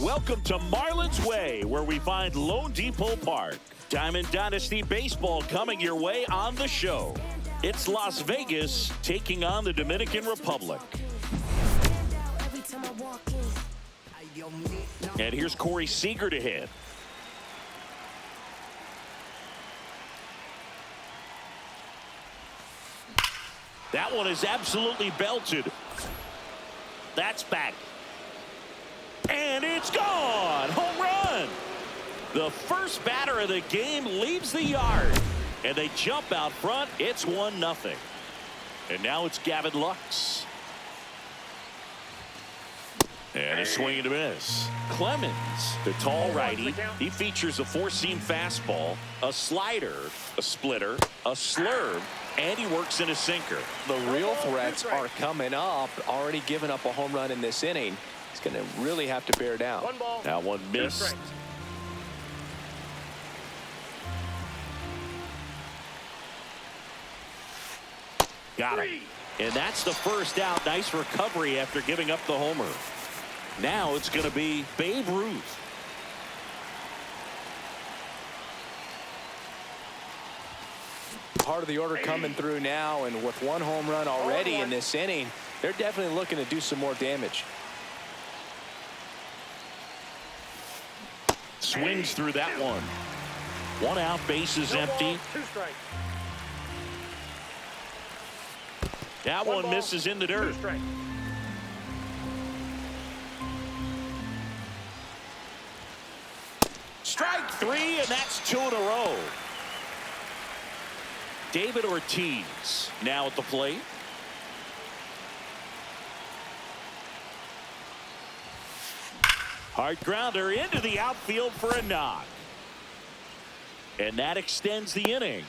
Welcome to Marlins Way, where we find Lone Depot Park. Diamond Dynasty Baseball coming your way on the show. It's Las Vegas taking on the Dominican Republic. And here's Corey Seager to hit. That one is absolutely belted. That's back. And it's gone. Home run. The first batter of the game leaves the yard. And they jump out front. It's 1-0. And now it's Gavin Lux. And a swing and a miss. Clemens, the tall righty. He features a four-seam fastball, a slider, a splitter, a slurve, and he works in a sinker. The real threats are coming up. Already given up a home run in this inning. He's going to really have to bear down. That one missed. Got him. And that's the first out. Nice recovery after giving up the homer. Now it's going to be Babe Ruth. Part of the order coming through now, and with one home run already in this inning, they're definitely looking to do some more damage. Swings through that one. One out, bases empty. That one misses in the dirt. Strike three, and that's 2 in a row. David Ortiz now at the plate. Hard grounder into the outfield for a knock. And that extends the inning.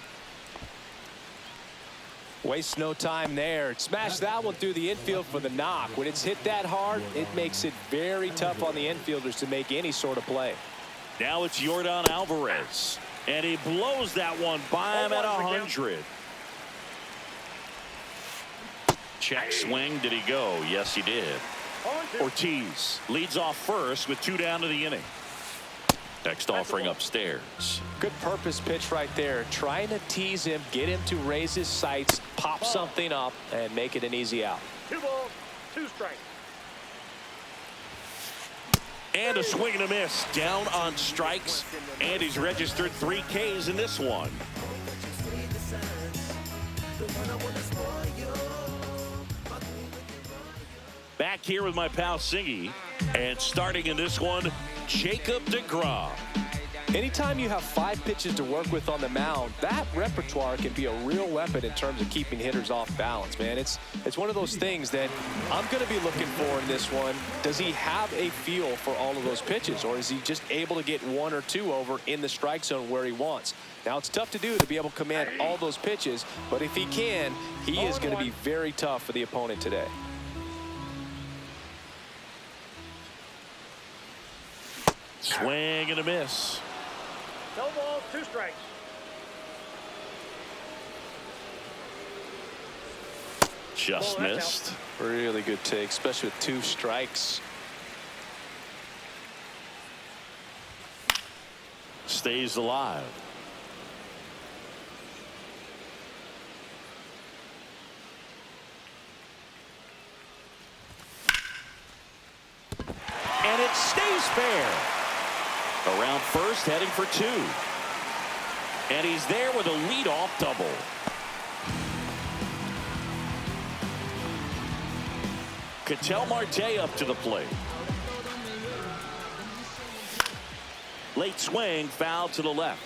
Waste no time there. Smash that one through the infield for the knock. When it's hit that hard, it makes it very tough on the infielders to make any sort of play. Now it's Yordan Alvarez. And he blows that one by him at 100. Check swing. Did he go? Yes, he did. Ortiz leads off first with 2 down to the inning. Next offering upstairs. Good purpose pitch right there. Trying to tease him, get him to raise his sights, pop something up, and make it an easy out. 2 balls, 2 strikes. And a swing and a miss. Down on strikes. And he's registered 3 Ks in this one. Back here with my pal Singy. And starting in this one, Jacob deGrom. Anytime you have 5 pitches to work with on the mound, that repertoire can be a real weapon in terms of keeping hitters off balance, man. It's one of those things that I'm going to be looking for in this one. Does he have a feel for all of those pitches, or is he just able to get 1 or 2 over in the strike zone where he wants? Now, it's tough to do to be able to command all those pitches, but if he can, he is going to be very tough for the opponent today. Swing and a miss. No balls, 2 strikes. Just missed. Really good take, especially with 2 strikes. Stays alive. And it stays fair. Around first, heading for 2. And he's there with a leadoff double. Ketel Marte up to the plate. Late swing, foul to the left.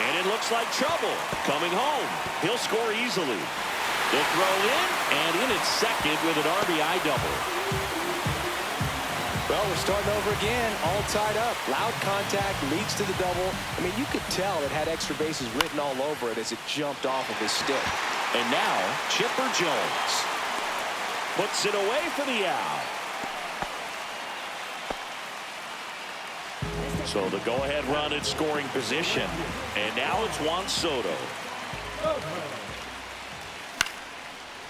And it looks like trouble. Coming home. He'll score easily. The throw in, and in at second with an RBI double. Well, we're starting over again, all tied up. Loud contact leads to the double. I mean, you could tell it had extra bases written all over it as it jumped off of his stick. And now, Chipper Jones puts it away for the out. So the go-ahead run in scoring position. And now it's Juan Soto.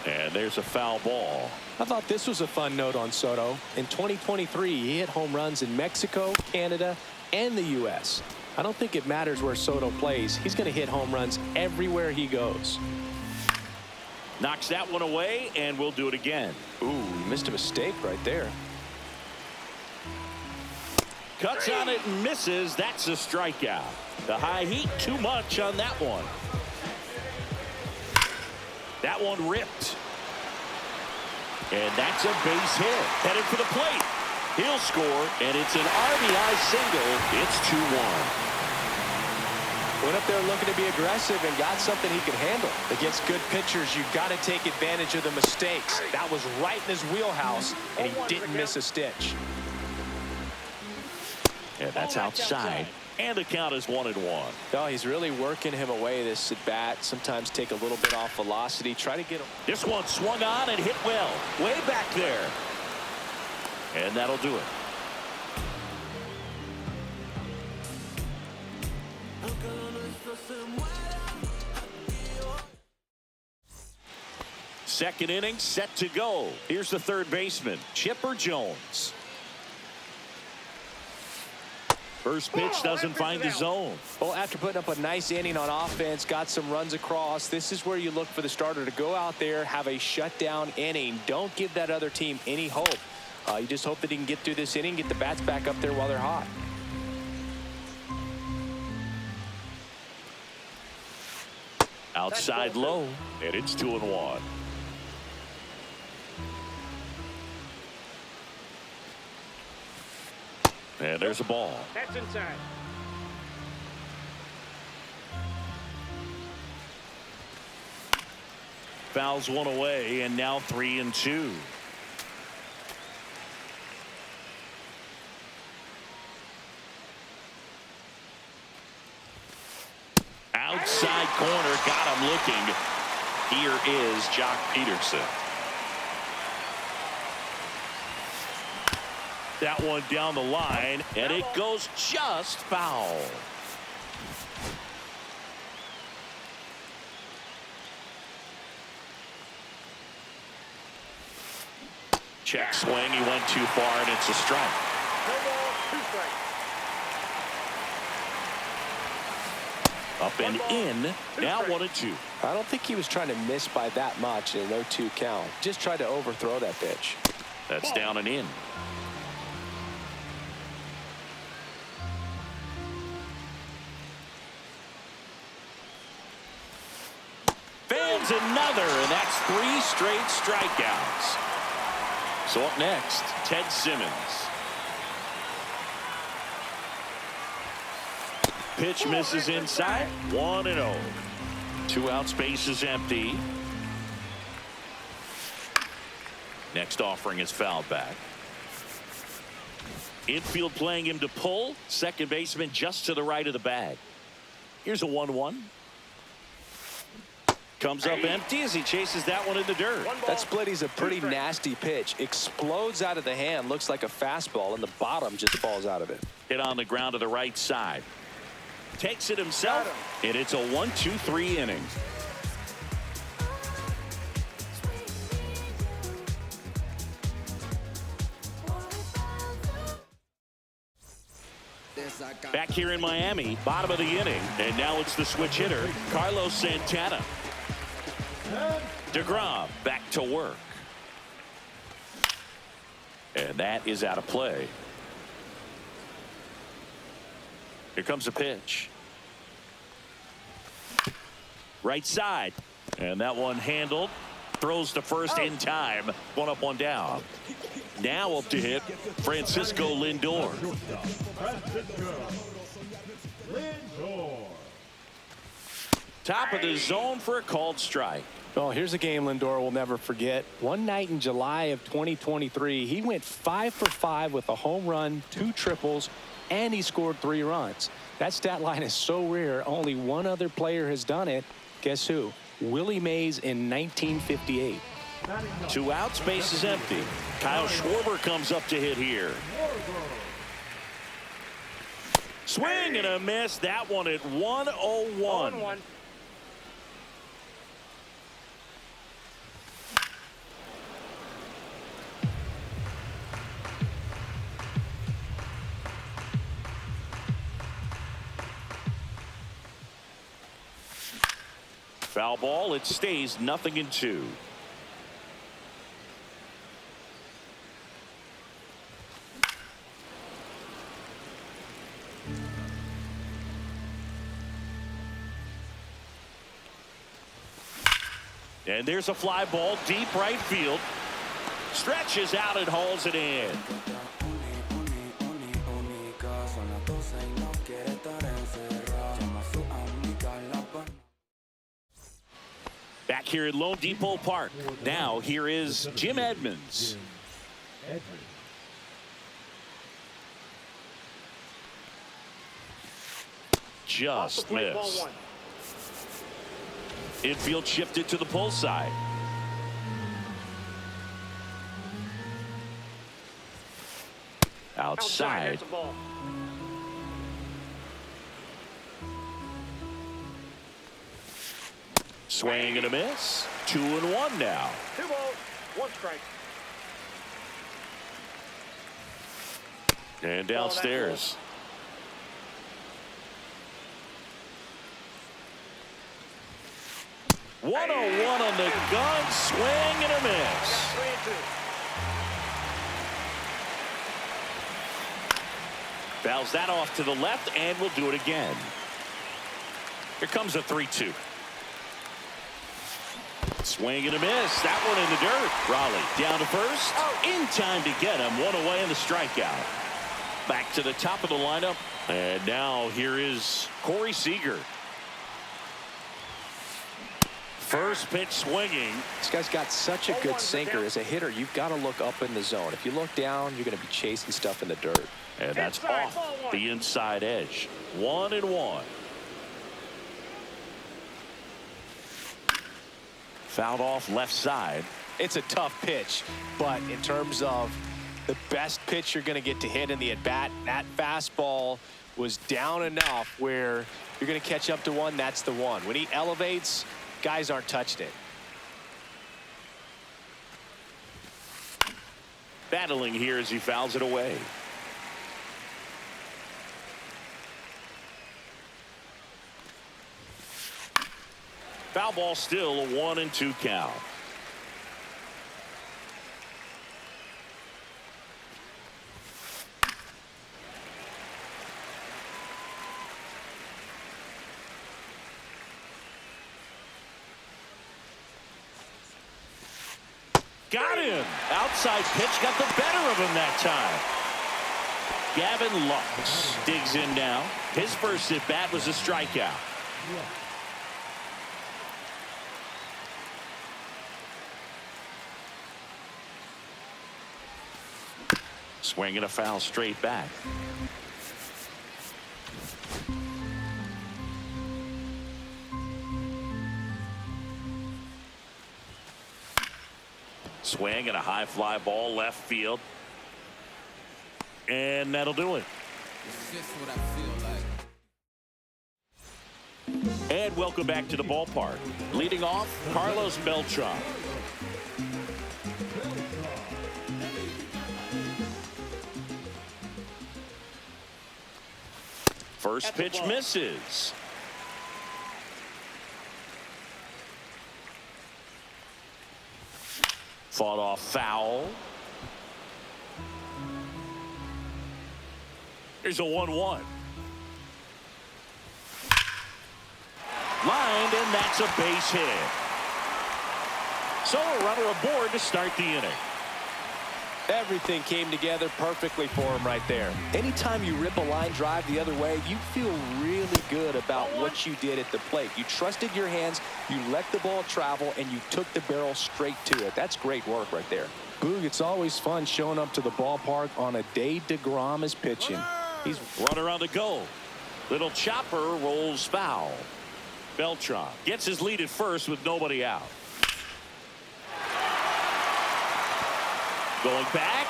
And there's a foul ball. I thought this was a fun note on Soto. In 2023, he hit home runs in Mexico, Canada, and the U.S. I don't think it matters where Soto plays. He's going to hit home runs everywhere he goes. Knocks that one away, and we'll do it again. Ooh, missed a mistake right there. Cuts on it and misses. That's a strikeout. The high heat, too much on that one. That one ripped. And that's a base hit. Headed for the plate. He'll score, and it's an RBI single. It's 2-1. Went up there looking to be aggressive and got something he could handle. Against good pitchers, you've got to take advantage of the mistakes. That was right in his wheelhouse, and he didn't miss a stitch. And that's outside. And the count is 1-1. Oh, he's really working him away this at bat. Sometimes take a little bit off velocity. Try to get him. This one swung on and hit well. Way back there. And that'll do it. Second inning set to go. Here's the third baseman, Chipper Jones. First pitch doesn't find the zone. Well, after putting up a nice inning on offense, got some runs across, this is where you look for the starter to go out there, have a shutdown inning. Don't give that other team any hope. You just hope that he can get through this inning, get the bats back up there while they're hot. Outside low, and it's 2-1. And there's a ball. That's inside. Fouls one away, and now 3-2. Outside corner, got him looking. Here is Jock Peterson. That one down the line, and it goes just foul. Check swing, he went too far, and it's a strike. No ball, 2 strikes. Up and in, now 1-2. I don't think he was trying to miss by that much in an 0-2 count. Just tried to overthrow that pitch. That's down and in. Fans another, and that's 3 straight strikeouts. So up next, Ted Simmons. Pitch misses inside, 1-0. 2 outs, base is empty. Next offering is fouled back. Infield playing him to pull. Second baseman just to the right of the bag. Here's a 1-1. Comes up empty as he chases that one in the dirt. That splitty's a pretty nasty pitch. Explodes out of the hand. Looks like a fastball, and the bottom just falls out of it. Hit on the ground to the right side. Takes it himself, and it's a 1-2-3 inning. Back here in Miami, bottom of the inning, and now it's the switch hitter, Carlos Santana. DeGrom back to work. And that is out of play. Here comes a pitch. Right side. And that one handled. Throws to first in time. 1 up, 1 down. Now up to hit Francisco Lindor. Top of the zone for a called strike. Oh, here's a game Lindor will never forget. One night in July of 2023, he went 5 for 5 with a home run, 2 triples, and he scored 3 runs. That stat line is so rare, only one other player has done it. Guess who? Willie Mays in 1958. 2 outs, base is empty. Kyle Schwarber comes up to hit here. Swing and a miss. That one at 101. 0-1. Foul ball. It stays 0-2. And there's a fly ball deep right field. Stretches out and hauls it in. Back here at Lone Depot Park. Now here is Jim Edmonds. Just missed. Infield shifted to the pull side. Outside. Swing and a miss. 2-1 now. 2 balls, 1 strike. And downstairs. One on the gun. Swing and a miss. 3-2. Fouls that off to the left, and we'll do it again. Here comes a 3-2. Swing and a miss. That one in the dirt. Raleigh down to first. In time to get him. One away in the strikeout. Back to the top of the lineup. And now here is Corey Seager. First pitch swinging. This guy's got such a good sinker. As a hitter, you've got to look up in the zone. If you look down, you're going to be chasing stuff in the dirt. And that's off the inside edge. 1-1. Fouled off left side. It's a tough pitch, but in terms of the best pitch you're going to get to hit in the at-bat, that fastball was down enough where you're going to catch up to one. That's the one. When he elevates, guys aren't touching it. Battling here as he fouls it away. Foul ball, still a 1-2 count. Got him. Outside pitch got the better of him that time. Gavin Lux digs in now. His first at bat was a strikeout. Swinging a foul straight back. Swing and a high fly ball left field. And that'll do it. And welcome back to the ballpark. Leading off, Carlos Beltran. First pitch misses. Fought off foul. Here's a 1-1. Lined, and that's a base hit. So a runner aboard to start the inning. Everything came together perfectly for him right there. Anytime you rip a line drive the other way, you feel really good about what you did at the plate. You trusted your hands, you let the ball travel, and you took the barrel straight to it. That's great work right there. Boog, it's always fun showing up to the ballpark on a day DeGrom is pitching. He's runner on the go. Little chopper rolls foul. Beltran gets his lead at first with nobody out. Going back.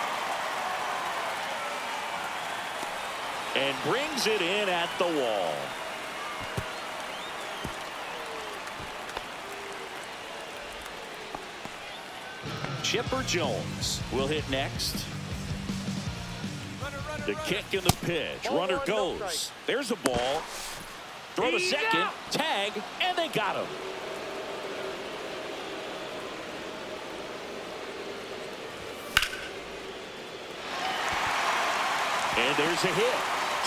and brings it in at the wall. Chipper Jones will hit next. The kick and the pitch. Runner goes. There's a ball. Throw to second. Tag, and they got him. And there's a hit.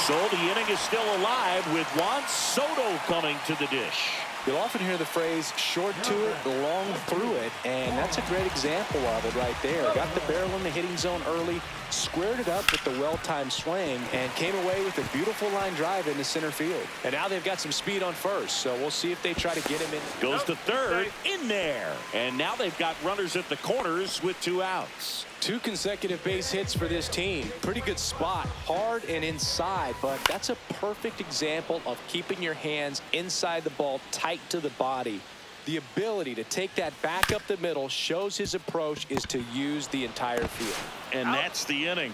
So the inning is still alive with Juan Soto coming to the dish. You'll often hear the phrase short to it, long through it, and that's a great example of it right there. Got the barrel in the hitting zone early, squared it up with the well-timed swing, and came away with a beautiful line drive into center field. And now they've got some speed on first, so we'll see if they try to get him in. Goes to third, in there. And now they've got runners at the corners with 2 outs. 2 consecutive base hits for this team. Pretty good spot, hard and inside, but that's a perfect example of keeping your hands inside the ball, tight to the body. The ability to take that back up the middle shows his approach is to use the entire field. And that's the inning.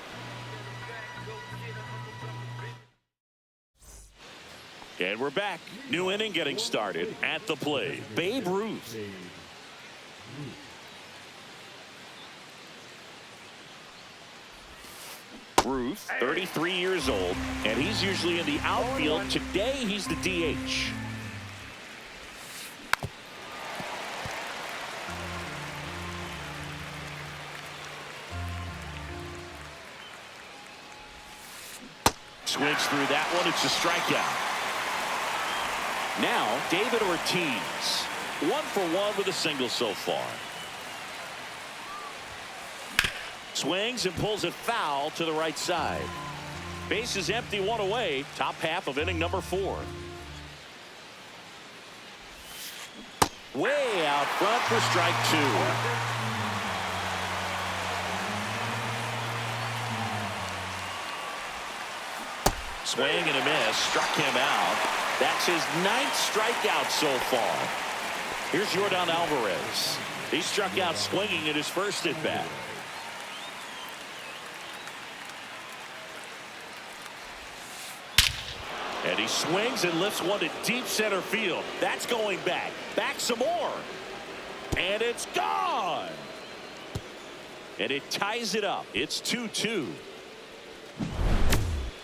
And we're back. New inning getting started. At the plate, Babe Ruth. Ruth, 33 years old, and he's usually in the outfield. Today, he's the DH. Swings through that one. It's a strikeout. Now, David Ortiz, 1 for 1 with a single so far. Swings and pulls it foul to the right side. Base is empty, 1 away. Top half of inning number 4. Way out front for strike 2. Swing and a miss. Struck him out. That's his 9th strikeout so far. Here's Yordan Alvarez. He struck out swinging at his first at bat. And he swings and lifts one to deep center field. That's going back. Back some more. And it's gone. And it ties it up. It's 2-2.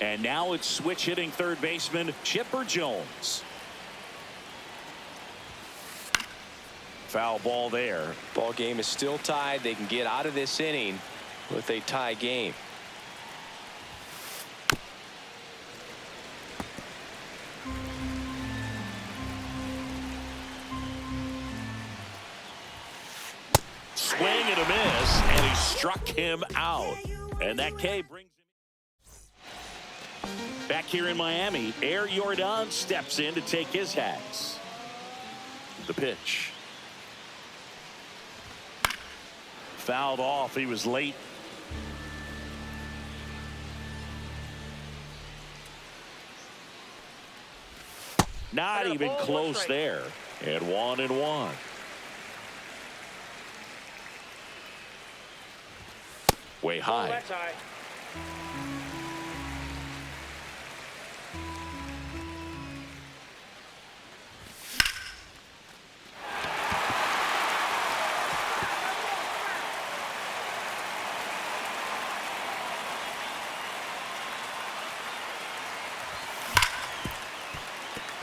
And now it's switch hitting third baseman Chipper Jones. Foul ball there. Ball game is still tied. They can get out of this inning with a tie game. Swing and a miss, and he struck him out. And that K brings him back here in Miami. Air Yordan steps in to take his hats. The pitch. Fouled off. He was late. Not even close there. And 1-1. Way high. That's high.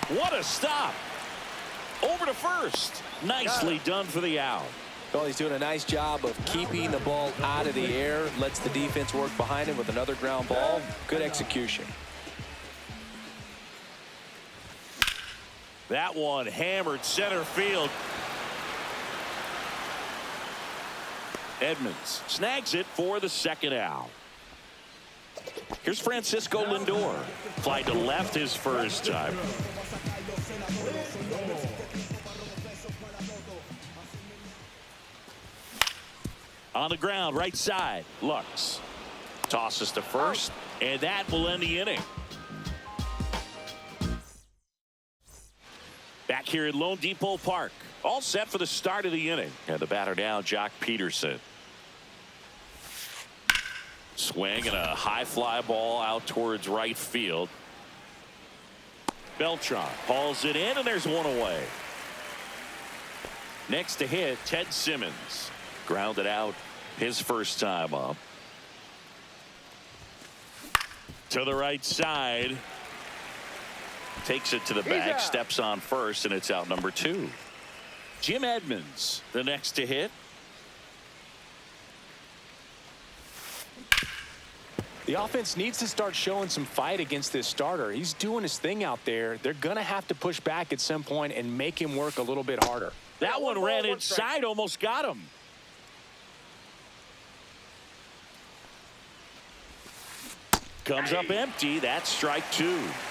What a stop. Over to first. Nicely done for the out. Well, he's doing a nice job of keeping the ball out of the air. Lets the defense work behind him with another ground ball. Good execution. That one hammered center field. Edmonds snags it for the second out. Here's Francisco Lindor. Fly to left his first time. On the ground, right side. Lux tosses to first, and that will end the inning. Back here at Lone Depot Park, all set for the start of the inning. And the batter now, Jock Peterson. Swing and a high fly ball out towards right field. Beltran hauls it in, and there's one away. Next to hit, Ted Simmons. Grounded out his first time up. To the right side. Takes it to the bag, steps on first, and it's out number 2. Jim Edmonds, the next to hit. The offense needs to start showing some fight against this starter. He's doing his thing out there. They're going to have to push back at some point and make him work a little bit harder. That one ran inside, almost got him. Comes up empty. That's strike 2.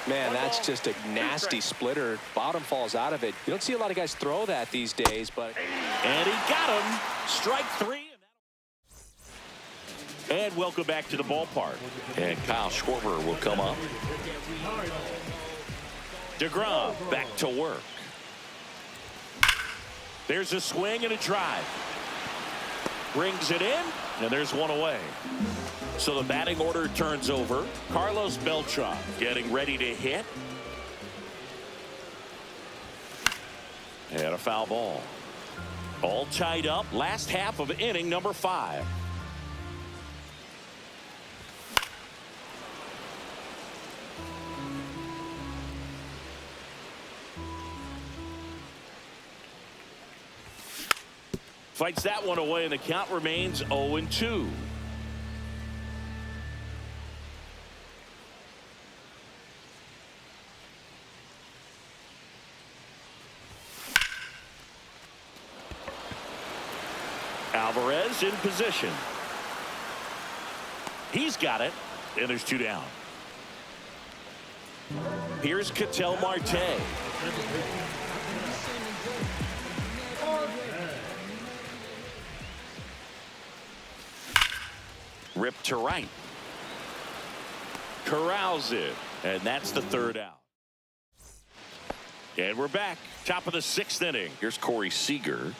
Man, that's just a nasty splitter. Bottom falls out of it. You don't see a lot of guys throw that these days, but. And he got him. Strike 3. And welcome back to the ballpark. And Kyle Schwarber will come up. DeGrom back to work. There's a swing and a drive. Brings it in, and there's one away. So the batting order turns over. Carlos Beltran getting ready to hit. And a foul ball. All tied up. Last half of inning number 5. Fights that one away, and the count remains 0-2. Alvarez in position. He's got it, and there's 2 down. Here's Ketel Marte. Ripped to right. Corrals it, and that's the 3rd out. And we're back. Top of the 6th inning. Here's Corey Seager.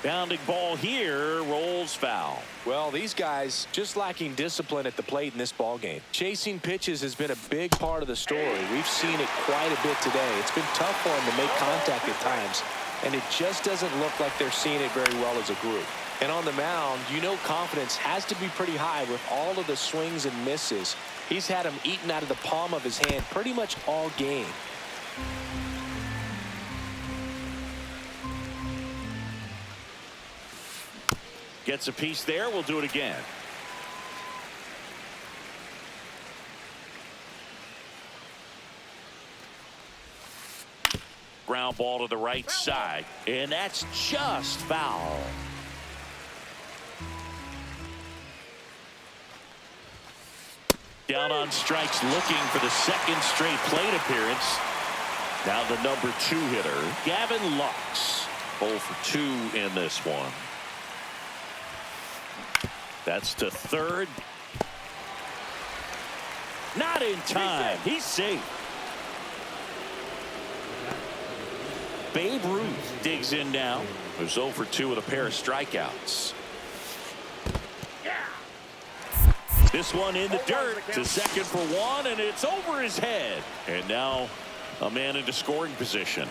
Bounding ball here, rolls foul. Well, these guys just lacking discipline at the plate in this ball game. Chasing pitches has been a big part of the story. We've seen it quite a bit today. It's been tough for them to make contact at times, and it just doesn't look like they're seeing it very well as a group. And on the mound, you know confidence has to be pretty high with all of the swings and misses. He's had them eaten out of the palm of his hand pretty much all game. Gets a piece there. We'll do it again. Ground ball to the right side, and that's just foul. Down on strikes, looking for the 2nd straight plate appearance. Now the number 2 hitter, Gavin Lux. 0 for 2 in this one. That's to 3rd. Not in time. He's safe. Babe Ruth digs in now. Who's 0 for 2 with a pair of strikeouts. This one in the dirt to 2nd for 1, and it's over his head. And now a man into scoring position.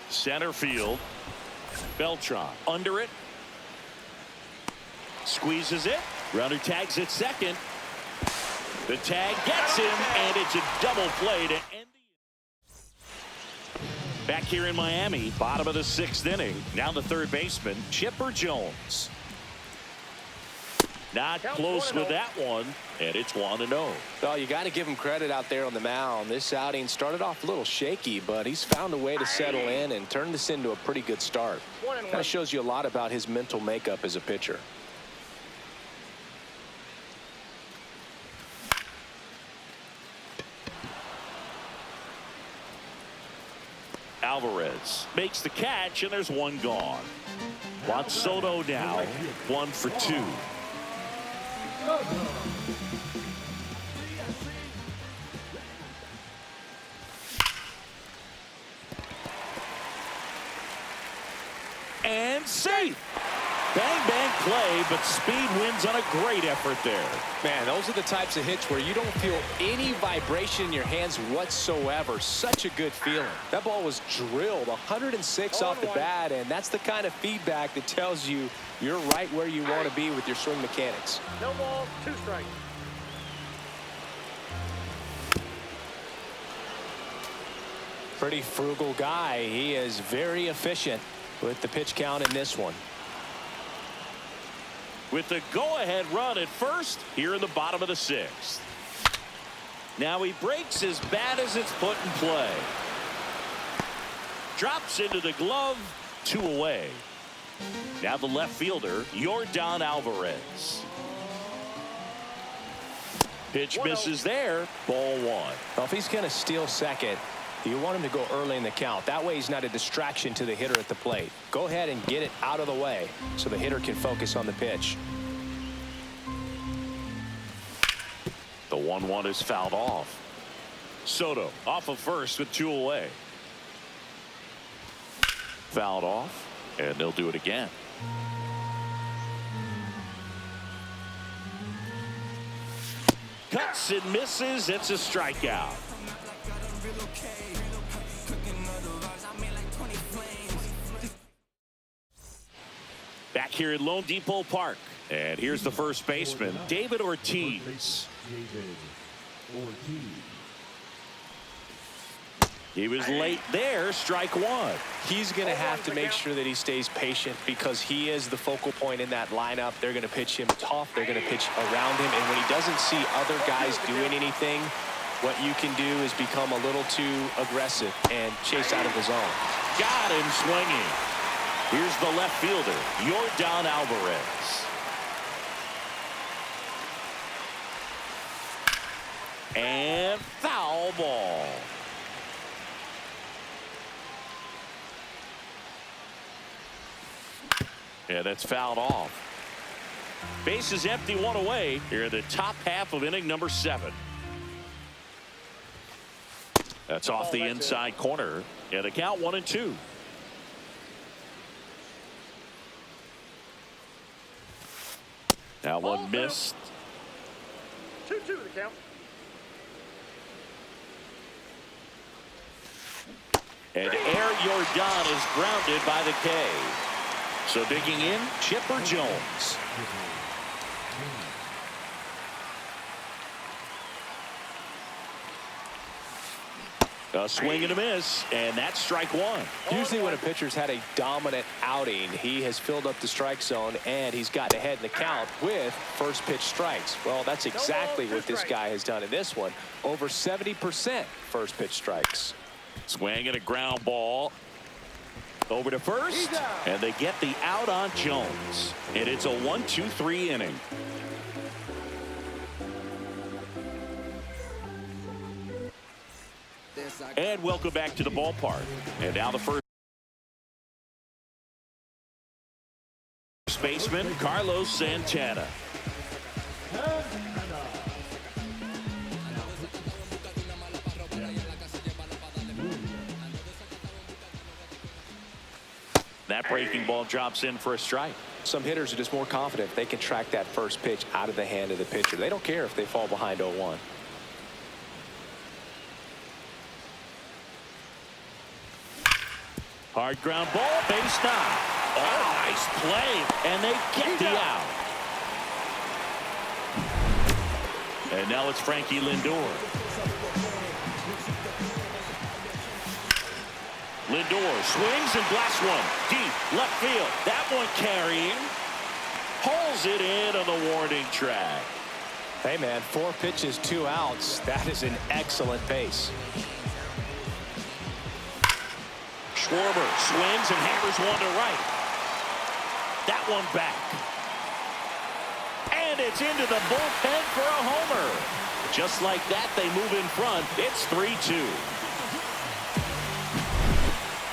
Center field. Beltran under it. Squeezes it. Runner tags at 2nd. The tag gets him, and it's a double play to end the inning. Back here in Miami, bottom of the 6th inning. Now the 3rd baseman, Chipper Jones. Not close with that one, and it's 1-0. Well, you got to give him credit out there on the mound. This outing started off a little shaky, but he's found a way to settle in and turn this into a pretty good start. Kind of shows you a lot about his mental makeup as a pitcher. Alvarez makes the catch, and there's 1 gone. Juan Soto now 1 for 2. safe. Bang, bang play, but speed wins on a great effort there. Man, those are the types of hits where you don't feel any vibration in your hands whatsoever. Such a good feeling. That ball was drilled 106 off the bat, and that's the kind of feedback that tells you you're right where you want to be with your swing mechanics. No ball, 2 strikes. Pretty frugal guy. He is very efficient with the pitch count in this one. With the go-ahead run at first here in the bottom of the 6th. Now he breaks as bad as it's put in play. Drops into the glove, 2 away. Now the left fielder, Yordan Alvarez. Pitch misses there, ball 1. Well, if he's going to steal second, you want him to go early in the count. That way he's not a distraction to the hitter at the plate. Go ahead and get it out of the way so the hitter can focus on the pitch. The 1-1 is fouled off. Soto off of first with 2 away. Fouled off, and they'll do it again. Cuts and misses. It's a strikeout. Back here at Lone Depot Park. And here's the first baseman, David Ortiz. He was late there, strike 1. He's going to have to make sure that he stays patient because he is the focal point in that lineup. They're going to pitch him tough. They're going to pitch around him. And when he doesn't see other guys doing anything, what you can do is become a little too aggressive and chase out of the zone. Got him swinging. Here's the left fielder, Yordan Alvarez. And foul ball. Yeah, that's fouled off. Base is empty, 1 away here in the top half of inning number 7. That's off the inside corner. And the count 1-2. That one missed. 2-2 the count. And Air Jordan is grounded by the K. So digging in, Chipper Jones. A swing and a miss, and that's strike 1. Usually when a pitcher's had a dominant outing, he has filled up the strike zone and he's gotten ahead in the count with first pitch strikes. Well, that's exactly what this guy has done in this one. Over 70% first pitch strikes. Swing and a ground ball. Over to first, and they get the out on Jones. And it's a 1-2-3 inning. And welcome back to the ballpark. And now the first baseman, Carlos Santana. That breaking ball drops in for a strike. Some hitters are just more confident they can track that first pitch out of the hand of the pitcher. They don't care if they fall behind 0-1. Hard ground ball, base knock. Oh, nice play, and they get the out. And now it's Frankie Lindor. Lindor swings and blasts one deep left field. That one carrying. Pulls it in on the warning track. Hey, man, 4 pitches, 2 outs. That is an excellent pace. Schwarber swings and hammers one to right. That one back. And it's into the bullpen for a homer. Just like that, they move in front. It's 3-2.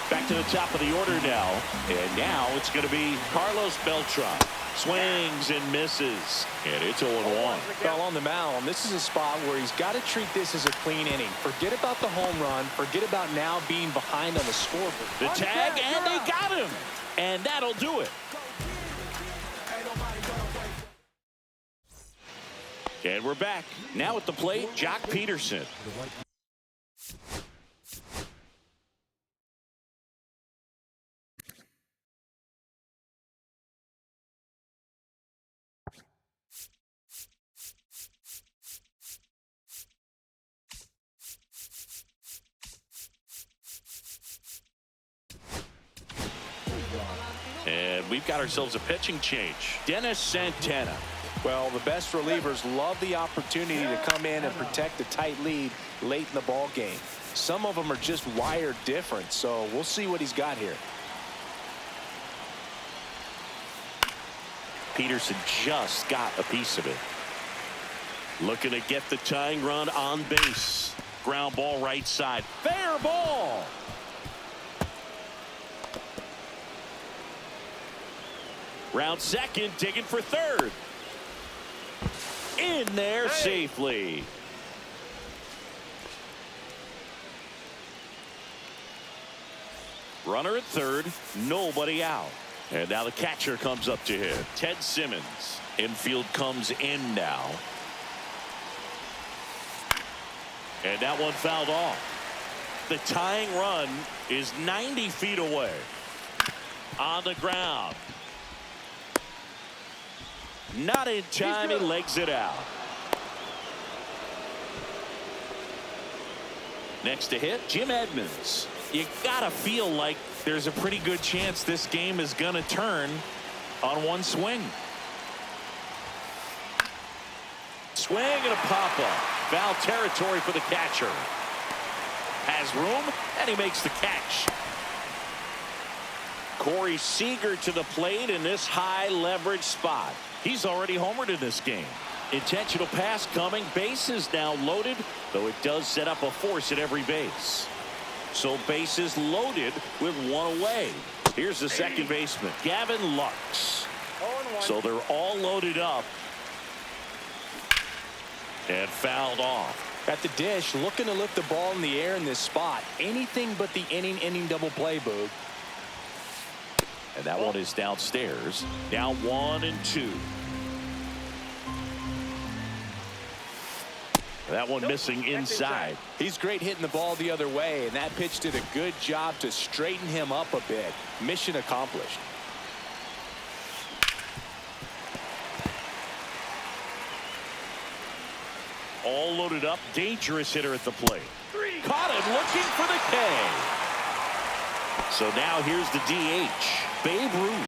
Back to to the top of the order now. And now it's going to be Carlos Beltran. Swings and misses. And it's 0-1. Well, on the mound, this is a spot where he's got to treat this as a clean inning. Forget about the home run. Forget about now being behind on the scoreboard. The tag, and they got him. And that'll do it. And we're back. Now at the plate, Jock Peterson. And we've got ourselves a pitching change. Dennis Santana. Well, the best relievers love the opportunity to come in and protect a tight lead late in the ball game. Some of them are just wired different, so we'll see what he's got here. Peterson just got a piece of it. Looking to get the tying run on base. Ground ball right side. Fair ball. Round second, digging for third. In there safely. Runner at third, nobody out. And now the catcher comes up to him. Ted Simmons. Infield comes in now. And that one fouled off. The tying run is 90 feet away. On the ground. Not in time, he legs it out. Next to hit, Jim Edmonds. You gotta feel like there's a pretty good chance this game is gonna turn on one swing. Swing and a pop-up. Foul territory for the catcher. Has room, and he makes the catch. Corey Seager to the plate in this high leverage spot. He's already homered in this game. Intentional pass coming. Bases now loaded, though it does set up a force at every base. So bases loaded with one away. Here's the second baseman, Gavin Lux. So they're all loaded up. And fouled off. At the dish, looking to lift the ball in the air in this spot. Anything but the inning double play, Boog. And that one is downstairs. Now 1-2. That one missing inside. He's great hitting the ball the other way, and that pitch did a good job to straighten him up a bit. Mission accomplished. All loaded up. Dangerous hitter at the plate. Caught him looking for the K. So now here's the DH. Babe Ruth.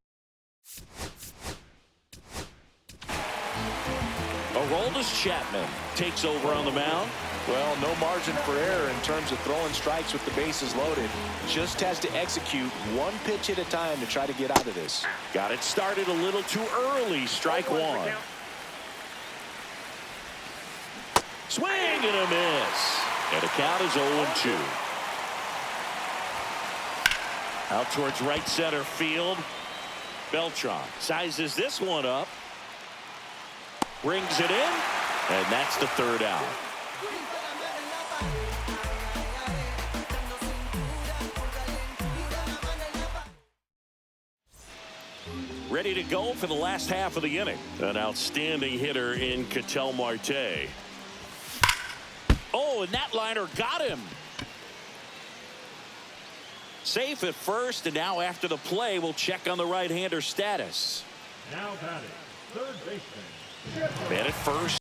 Aroldis Chapman takes over on the mound. Well, no margin for error in terms of throwing strikes with the bases loaded. Just has to execute one pitch at a time to try to get out of this. Got it started a little too early. Strike one. Swing and a miss. And the count is 0-2. Out towards right center field. Beltran sizes this one up. Brings it in. And that's the third out. Ready to go for the last half of the inning. An outstanding hitter in Ketel Marte. Oh, and that liner got him. Safe at first, and now after the play, we'll check on the right-hander status. Now batting, third baseman. Man at first.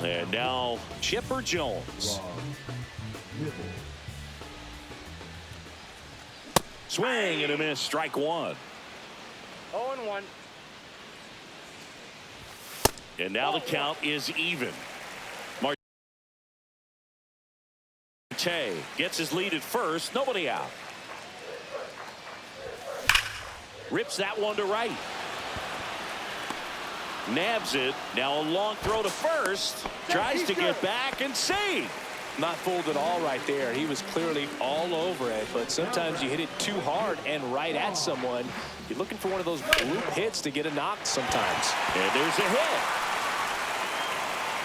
And now Chipper Jones. Swing and a miss. Strike one. 0-1. And now the count is even. Marte gets his lead at first. Nobody out. Rips that one to right. Nabs it. Now a long throw to first. Tries to get back and save. Not fooled at all right there. He was clearly all over it, but sometimes you hit it too hard and right at someone. You're looking for one of those bloop hits to get a knock sometimes. And there's a hit.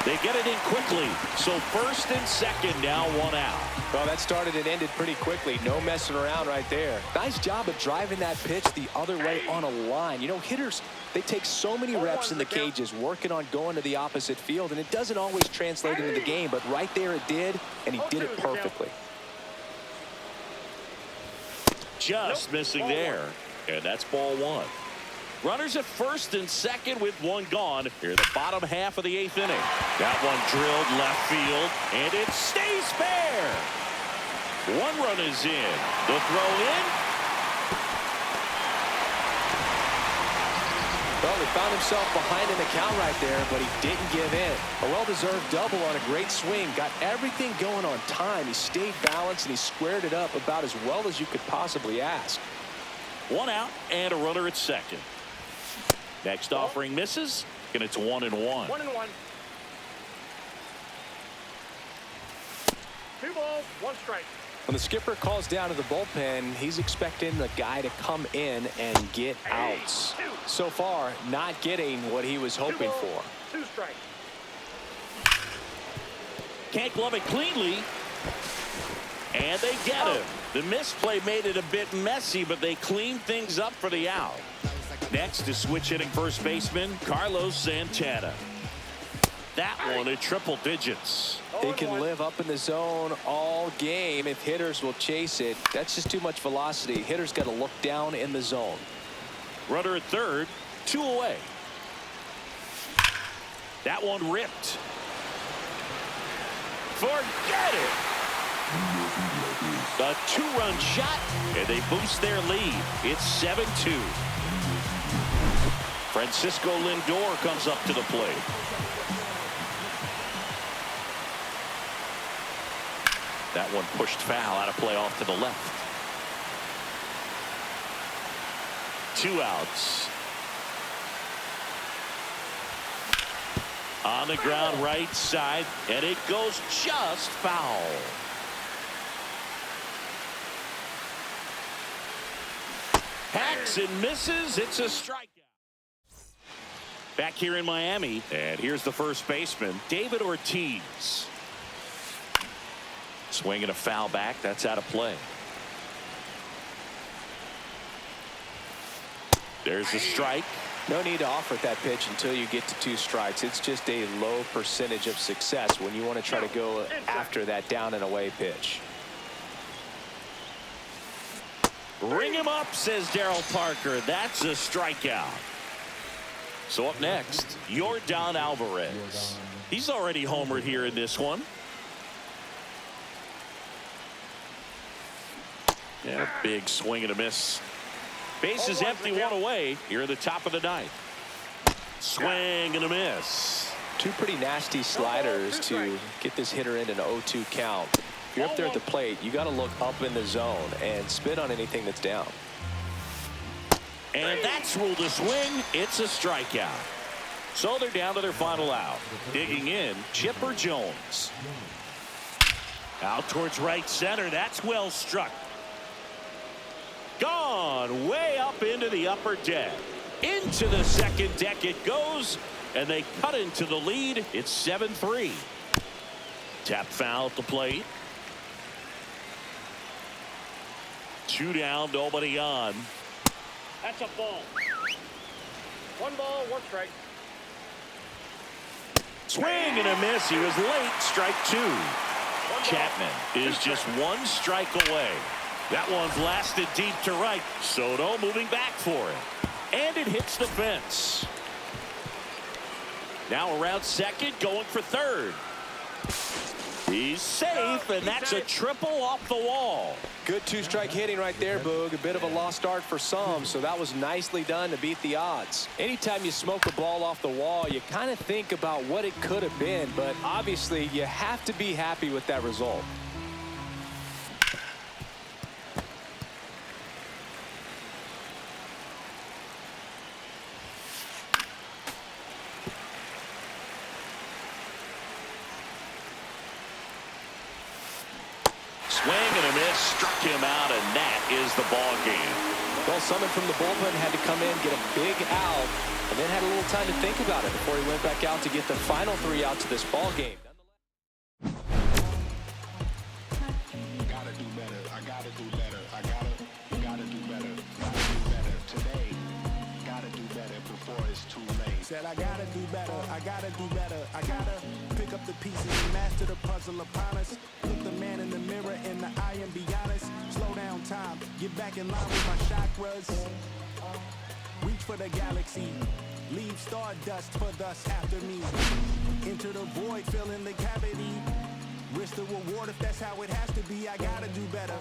They get it in quickly. So first and second, now one out. Well, that started and ended pretty quickly. No messing around right there. Nice job of driving that pitch the other way on a line. You know, hitters, they take so many reps in the cages working on going to the opposite field, and it doesn't always translate into the game, but right there it did, and he did it perfectly. Just missing there. And that's ball one. Runners at first and second with one gone. Here the bottom half of the eighth inning. That one drilled left field, and it stays fair. One run is in. The throw in. Well, he found himself behind in the count right there, but he didn't give in. A well-deserved double on a great swing. Got everything going on time. He stayed balanced, and he squared it up about as well as you could possibly ask. One out and a runner at second. Next offering misses, and it's 1-1. 1-1. 2 balls, 1 strike. When the skipper calls down to the bullpen, he's expecting the guy to come in and get outs. So far, not getting what he was hoping for. 2 strikes. Can't glove it cleanly. And they get him. The misplay made it a bit messy, but they cleaned things up for the out. Next is switch hitting first baseman Carlos Santana. That one at triple digits. He can live up in the zone all game if hitters will chase it. That's just too much velocity. Hitters got to look down in the zone. Runner at third, 2 away. That one ripped. Forget it. A 2-run shot, and they boost their lead. It's 7-2. Francisco Lindor comes up to the plate. That one pushed foul out of play off to the left. 2 outs. On the ground right side, and it goes just foul. Hacks and misses. It's a strikeout. Back here in Miami, and here's the first baseman, David Ortiz. Swinging a foul back. That's out of play. There's a strike. No need to offer that pitch until you get to 2 strikes. It's just a low percentage of success when you want to try to go after that down and away pitch. Ring him up, says Darryl Parker. That's a strikeout. So up next, Yordan Alvarez. He's already homered here in this one. Yeah, big swing and a miss. Base is empty, 1 away here at the top of the 9th. Swing and a miss. 2 pretty nasty sliders to get this hitter in an 0-2 count. If you're up there at the plate, you got to look up in the zone and spit on anything that's down. And that's ruled a swing. It's a strikeout. So they're down to their final out. Digging in, Chipper Jones. Out towards right center. That's well struck. Gone way up into the upper deck. Into the second deck it goes, and they cut into the lead. It's 7-3. Tap foul at the plate. 2 down, nobody on. That's a ball. 1 ball, 1 strike. Swing and a miss. He was late. Strike 2. Chapman is just 1 strike away. That one blasted deep to right. Soto moving back for it. And it hits the fence. Now around second, going for third. He's safe, and that's a triple off the wall. Good 2-strike hitting right there, Boog. A bit of a lost start for some, so that was nicely done to beat the odds. Anytime you smoke a ball off the wall, you kind of think about what it could have been, but obviously you have to be happy with that result. and this struck him out, and that is the ball game. Well, someone from the bullpen had to come in, get a big out, and then had a little time to think about it before he went back out to get the final 3 outs of this ball game. Gotta do better. I gotta do better. I gotta do better. Gotta do better today. Gotta do better before it's too late. Said I gotta do better. I gotta do better. I gotta pick up the pieces and master the puzzle upon us. Look the man in the mirror in the eye and be honest. Slow down time. Get back in line with my chakras. Reach for the galaxy. Leave stardust for thus after me. Enter the void, fill in the cavity. Risk the reward if that's how it has to be. I gotta do better.